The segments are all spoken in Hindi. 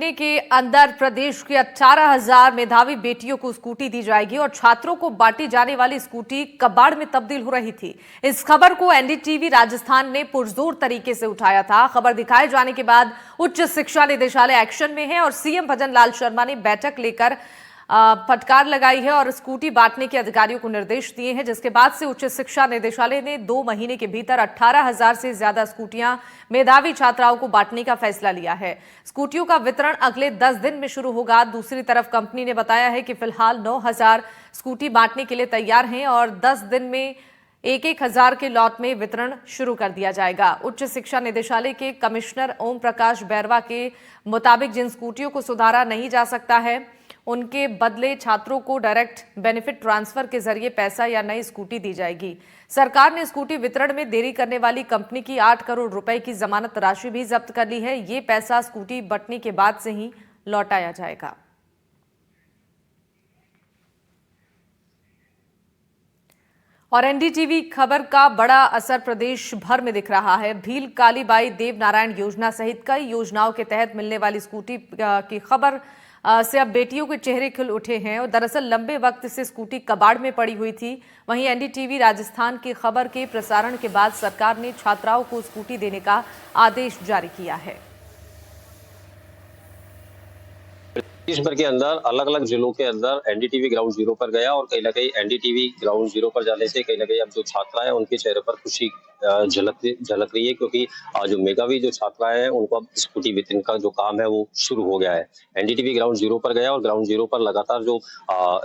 के अंदर प्रदेश के 18,000 मेधावी बेटियों को स्कूटी दी जाएगी और छात्रों को बांटी जाने वाली स्कूटी कबाड़ में तब्दील हो रही थी। इस खबर को एनडीटीवी राजस्थान ने पुरजोर तरीके से उठाया था। खबर दिखाए जाने के बाद उच्च शिक्षा निदेशालय एक्शन में है और सीएम भजन लाल शर्मा ने बैठक लेकर फटकार लगाई है और स्कूटी बांटने के अधिकारियों को निर्देश दिए हैं, जिसके बाद से उच्च शिक्षा निदेशालय ने 2 महीने के भीतर 18,000 से ज्यादा स्कूटियां मेधावी छात्राओं को बांटने का फैसला लिया है। स्कूटियों का वितरण अगले 10 दिन में शुरू होगा। दूसरी तरफ कंपनी ने बताया है कि फिलहाल 9,000 स्कूटी बांटने के लिए तैयार हैं और 10 दिन में 1,000 के लॉट में वितरण शुरू कर दिया जाएगा। उच्च शिक्षा निदेशालय के कमिश्नर ओम प्रकाश बैरवा के मुताबिक जिन स्कूटियों को सुधारा नहीं जा सकता है, उनके बदले छात्रों को डायरेक्ट बेनिफिट ट्रांसफर के जरिए पैसा या नई स्कूटी दी जाएगी। सरकार ने स्कूटी वितरण में देरी करने वाली कंपनी की 8 करोड़ रुपए की जमानत राशि भी जब्त कर ली है। ये पैसा स्कूटी बंटने के बाद से ही लौटाया जाएगा। और एनडीटीवी खबर का बड़ा असर प्रदेश भर में दिख रहा है। भील कालीबाई देव नारायण योजना सहित कई योजनाओं के तहत मिलने वाली स्कूटी की खबर से अब बेटियों के चेहरे खिल उठे हैं और दरअसल लंबे वक्त से स्कूटी कबाड़ में पड़ी हुई थी। वहीं एनडीटीवी राजस्थान की खबर के प्रसारण के बाद सरकार ने छात्राओं को स्कूटी देने का आदेश जारी किया है। देश भर के अंदर अलग अलग जिलों के अंदर एनडीटीवी ग्राउंड जीरो पर गया और कहीं ना कहीं एनडीटीवी ग्राउंड जीरो पर जाने से कहीं ना कहीं अब जो छात्रा है उनके चेहरे पर खुशी झलक रही है, क्योंकि जो मेधावी जो छात्राएं हैं उनको अब स्कूटी वितरण का जो काम है वो शुरू हो गया है। एनडीटीवी ग्राउंड जीरो पर गया और ग्राउंड जीरो पर लगातार जो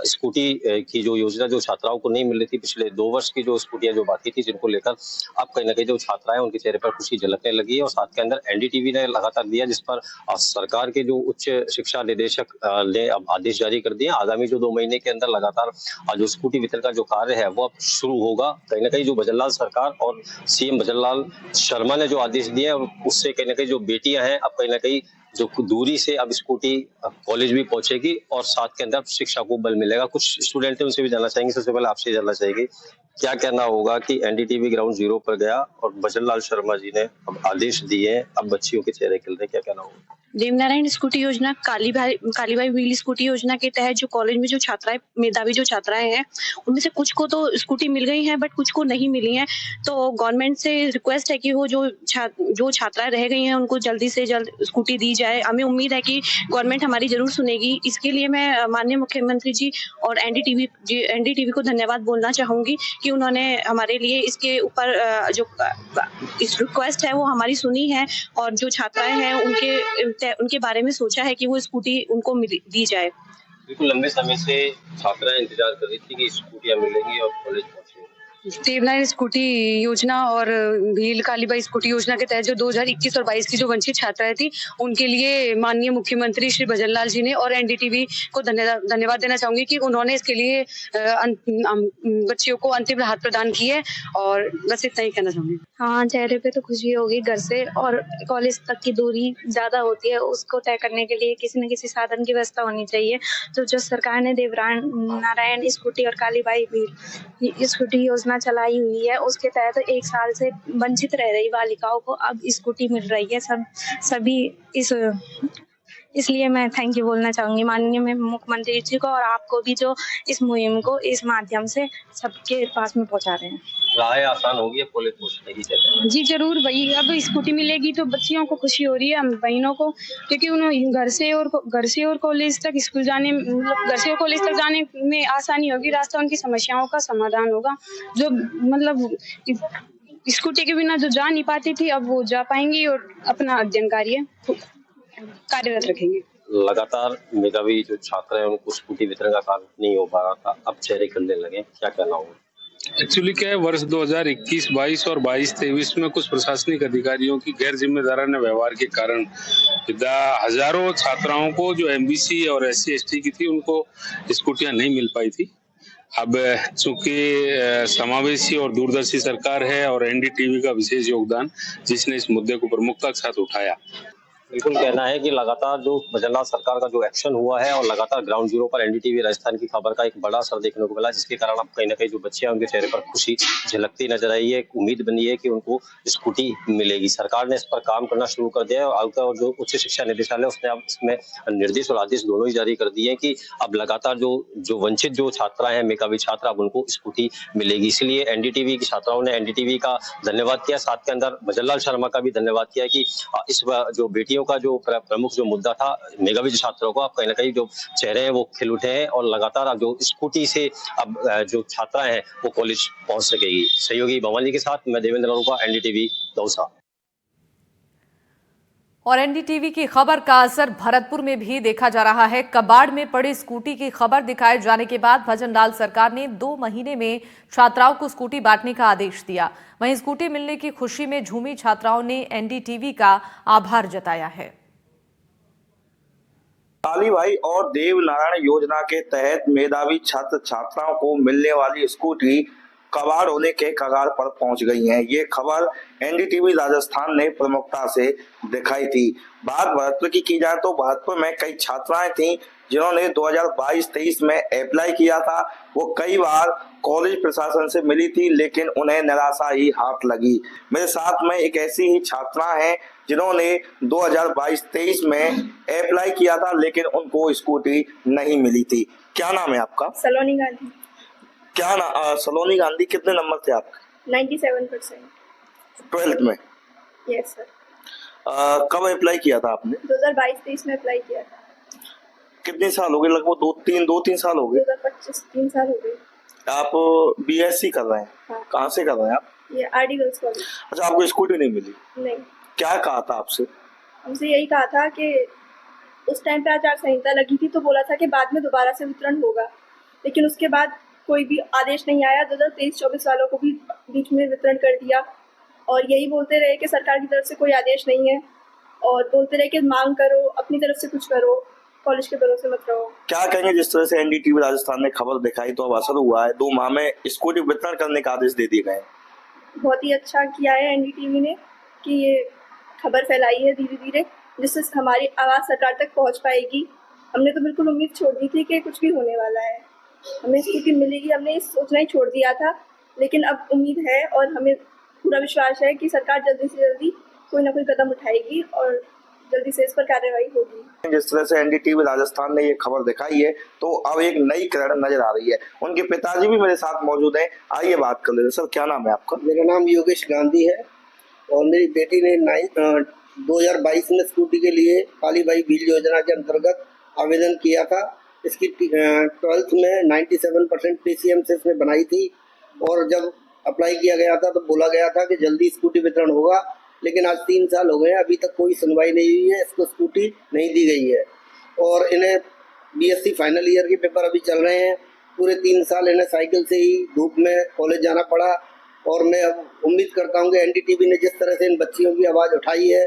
स्कूटी की जो योजना जो छात्राओं को नहीं मिल रही थी, पिछले 2 वर्ष की जो स्कूटियां जो बाकी थी, जिनको लेकर अब कहीं ना कहीं जो छात्राएं उनके चेहरे पर खुशी झलकने लगी है। और साथ के अंदर एनडीटीवी ने लगातार दिया, जिस पर सरकार के जो उच्च शिक्षा निदेशक ने अब आदेश जारी कर दिए। आगामी जो 2 महीने के अंदर लगातार जो स्कूटी वितरण का जो कार्य है वो अब शुरू होगा। कहीं ना कहीं जो भजनलाल सरकार और सीएम भजनलाल शर्मा ने जो आदेश दिए हैं उससे कहीं ना कहीं जो बेटियां हैं अब कहीं ना कहीं जो दूरी से अब स्कूटी कॉलेज भी पहुंचेगी और साथ के अंदर शिक्षा को बल मिलेगा। कुछ स्टूडेंट है उनसे भी जानना चाहेंगे। सबसे पहले आपसे जानना चाहेंगे क्या कहना होगा कि एनडीटीवी ग्राउंड जीरो पर गया और भजनलाल शर्मा जी ने अब आदेश दिए हैं, अब बच्चियों के चेहरे खिल रहे, क्या कहना होगा? देवनारायण स्कूटी योजना, कालीबाई व्हील स्कूटी योजना के तहत जो कॉलेज में जो छात्राएं मेधावी जो छात्राएं हैं उनमें से कुछ को तो स्कूटी मिल गई है बट कुछ को नहीं मिली है। तो गवर्नमेंट से रिक्वेस्ट है कि वो जो छात्राएं रह गई हैं उनको जल्दी से जल्द स्कूटी दी जाए। हमें उम्मीद है कि गवर्नमेंट हमारी जरूर सुनेगी। इसके लिए मैं माननीय मुख्यमंत्री जी और एनडीटीवी को धन्यवाद बोलना चाहूंगी कि उन्होंने हमारे लिए इसके ऊपर जो इस रिक्वेस्ट है वो हमारी सुनी है और जो छात्राएं हैं उनके बारे में सोचा है कि वो स्कूटी उनको दी जाए। बिल्कुल लंबे समय से छात्राएं इंतजार कर रही थी कि स्कूटियां मिलेंगी और कॉलेज पहुंचेंगी। देवनारायण स्कूटी योजना और भील कालीबाई स्कूटी योजना के तहत जो 2021 और 22 की जो वंचित छात्राएं थी उनके लिए माननीय मुख्यमंत्री श्री भजनलाल जी ने और एनडीटीवी को धन्यवाद देना चाहूंगी कि उन्होंने इसके लिए बच्चियों को अंतिम राहत प्रदान की है और बस इतना ही कहना चाहूंगी। हाँ, चेहरे पे तो खुशी होगी। घर से और कॉलेज तक की दूरी ज्यादा होती है, उसको तय करने के लिए किसी न किसी साधन की व्यवस्था होनी चाहिए। तो जो सरकार ने देवनारायण स्कूटी और कालीबाई भी स्कूटी योजना चलाई हुई है उसके तहत 1 साल से वंचित रह रही बालिकाओं को अब स्कूटी मिल रही है। सभी इसलिए मैं थैंक यू बोलना चाहूंगी माननीय मुख्यमंत्री जी को और आपको भी जो इस मुहिम को इस माध्यम से सबके पास में पहुंचा रहे हैं। राह आसान होगी कॉलेज पहुंचने की? जी जरूर भाई, अब स्कूटी मिलेगी तो बच्चियों को खुशी हो रही है, हम बहनों को, क्योंकि उन्हें घर से और कॉलेज तक स्कूल जाने मतलब घर से और कॉलेज तक जाने में आसानी होगी। रास्ता उनकी समस्याओं का समाधान होगा। जो मतलब स्कूटी के बिना जो जा नहीं पाती थी अब वो जा पाएंगी और अपना अध्ययन कार्य कार्यरत रखेंगे। लगातार मेधावी जो छात्र हैं उनको स्कूटी वितरण का कार्य नहीं हो पा रहा था, अब चेहरे खिलने लगे, क्या कहना होगा? एक्चुअली क्या है, वर्ष 2021-22 और 22-23 में कुछ प्रशासनिक अधिकारियों की गैर जिम्मेदाराना व्यवहार के कारण हजारों छात्राओं को जो एमबीसी और SC/ST की थी उनको स्कूटियां नहीं मिल पाई थी। अब चूंकि समावेशी और दूरदर्शी सरकार है और एनडीटीवी का विशेष योगदान जिसने इस मुद्दे को प्रमुखता के साथ उठाया, बिल्कुल कहना है कि लगातार जो भजनलाल सरकार का जो एक्शन हुआ है और लगातार ग्राउंड जीरो पर एनडीटीवी राजस्थान की खबर का एक बड़ा असर देखने को मिला, जिसके कारण अब कहीं ना कहीं जो बच्चियां उनके चेहरे पर खुशी झलकती नजर आई है। एक उम्मीद बनी है कि उनको स्कूटी मिलेगी। सरकार ने इस पर काम करना शुरू कर दिया है और जो उच्च शिक्षा निदेशालय उसने अब इसमें निर्देश और आदेश दोनों ही जारी कर दिए हैं कि अब लगातार जो वंचित जो छात्रा है, मेधावी छात्रा, अब उनको स्कूटी मिलेगी। इसलिए एनडीटीवी की छात्राओं ने एनडीटीवी का धन्यवाद किया, साथ के अंदर भजनलाल शर्मा का भी धन्यवाद किया कि इस जो बेटियों का जो प्रमुख जो मुद्दा था, मेधावी छात्रों को, अब कहीं ना कहीं जो चेहरे हैं वो खिल उठे हैं और लगातार अब जो स्कूटी से अब जो छात्राएं हैं वो कॉलेज पहुंच सकेगी। सहयोगी भवानी के साथ मैं देवेंद्र अरोड़ा, एनडीटीवी दौसा। और एनडीटीवी की खबर का असर भरतपुर में भी देखा जा रहा है। कबाड़ में पड़ी स्कूटी की खबर दिखाए जाने के बाद भजनलाल सरकार ने 2 महीने में छात्राओं को स्कूटी बांटने का आदेश दिया। वहीं स्कूटी मिलने की खुशी में झूमी छात्राओं ने एनडीटीवी का आभार जताया है। कालीबाई और देवनारायण योजना के तहत मेधावी छात्र छात्राओं को मिलने वाली स्कूटी कबाड़ होने के कगार पर पहुंच गई है। ये खबर एनडीटीवी राजस्थान ने प्रमुखता से दिखाई थी। बात भरतपुर की जाए तो भरतपुर में कई छात्राएं थीं जिन्होंने 2022-23 में अप्लाई किया था। वो कई बार कॉलेज प्रशासन से मिली थी, लेकिन उन्हें निराशा ही हाथ लगी। मेरे साथ में एक ऐसी ही छात्रा है जिन्होंने 2022-23 में अप्लाई किया था, लेकिन उनको स्कूटी नहीं मिली थी। क्या नाम है आपका? सलोनी गांधी। क्या सलोनी गांधी, कितने नंबर थे आपके? 97%। 12th में? Yes sir. कब अप्लाई किया था आपने? 2022-23 में अप्लाई किया था। कितने साल हो गए? लगभग 2-3 साल हो गए। 2025 3 साल हो गए। आप बीएससी कर रहे हैं? हाँ। कहाँ से कर रहे हैं आप? ये आरडी गर्ल्स कॉलेज। अच्छा, आपको स्कूटी नहीं मिली? नहीं। क्या कहा था आपसे? हमसे यही कहा था कि उस टाइम पे आचार संहिता लगी थी तो बोला था कि बाद में दोबारा से वितरण होगा, लेकिन उसके बाद कोई भी आदेश नहीं आया। 2023-24 वालों को भी बीच में वितरण कर दिया और यही बोलते रहे कि सरकार की तरफ से कोई आदेश नहीं है और बोलते रहे कि मांग करो, अपनी तरफ से कुछ करो, कॉलेज के भरोसे मत रहो। क्या कहेंगे, जिस तरह से एनडीटीवी राजस्थान ने खबर दिखाई तो अब असर हुआ है, 2 माह में स्कूटी वितरण करने का आदेश दे दिए गए? बहुत ही अच्छा किया है एनडीटीवी ने कि ये खबर फैलाई है धीरे धीरे, जिससे हमारी आवाज़ सरकार तक पहुंच पाएगी। हमने तो बिल्कुल उम्मीद छोड़ दी थी कि कुछ भी होने वाला है, हमें स्कूटी मिलेगी, हमने ये सोचना ही छोड़ दिया था, लेकिन अब उम्मीद है और हमें पूरा विश्वास है कि सरकार जल्दी से जल्दी कोई ना कोई कदम उठाएगी और जल्दी से इस पर कार्रवाई होगी। जिस तरह से एनडीटीवी राजस्थान ने ये खबर दिखाई है तो अब एक नई किरण नजर आ रही है। उनके पिताजी भी मेरे साथ मौजूद हैं, आइए बात कर लेते। सर, क्या नाम है आपका? मेरा नाम योगेश गांधी है और मेरी बेटी ने 2022 में स्कूटी के लिए कालीबाई व्हील योजना के अंतर्गत आवेदन किया था। इसकी 12th में 97% पीसीएम से इसने बनाई थी और जब अप्लाई किया गया था तो बोला गया था कि जल्दी स्कूटी वितरण होगा, लेकिन आज 3 साल हो गए हैं, अभी तक कोई सुनवाई नहीं हुई है, इसको स्कूटी नहीं दी गई है। और इन्हें बीएससी फाइनल ईयर के पेपर अभी चल रहे हैं। पूरे 3 साल इन्हें साइकिल से ही धूप में कॉलेज जाना पड़ा और मैं अब उम्मीद करता हूं कि एनडीटीवी ने जिस तरह से इन बच्चियों की आवाज़ उठाई है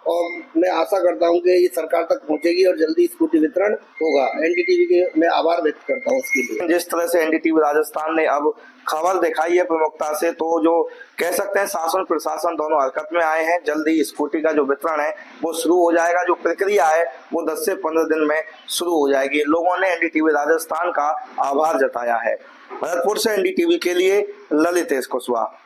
और मैं आशा करता हूं कि ये सरकार तक पहुंचेगी और जल्दी स्कूटी वितरण होगा। एनडीटीवी के मैं आभार व्यक्त करता हूं उसके लिए। जिस तरह से एनडीटीवी राजस्थान ने अब खबर दिखाई है प्रमुखता से, तो जो कह सकते हैं शासन प्रशासन दोनों हरकत में आए हैं। जल्दी स्कूटी का जो वितरण है वो शुरू हो जाएगा। जो प्रक्रिया है वो 10 से 15 दिन में शुरू हो जाएगी। लोगों ने एनडीटीवी राजस्थान का आभार जताया है। भरतपुर से एनडीटीवी के लिए ललितेश कुशवाहा।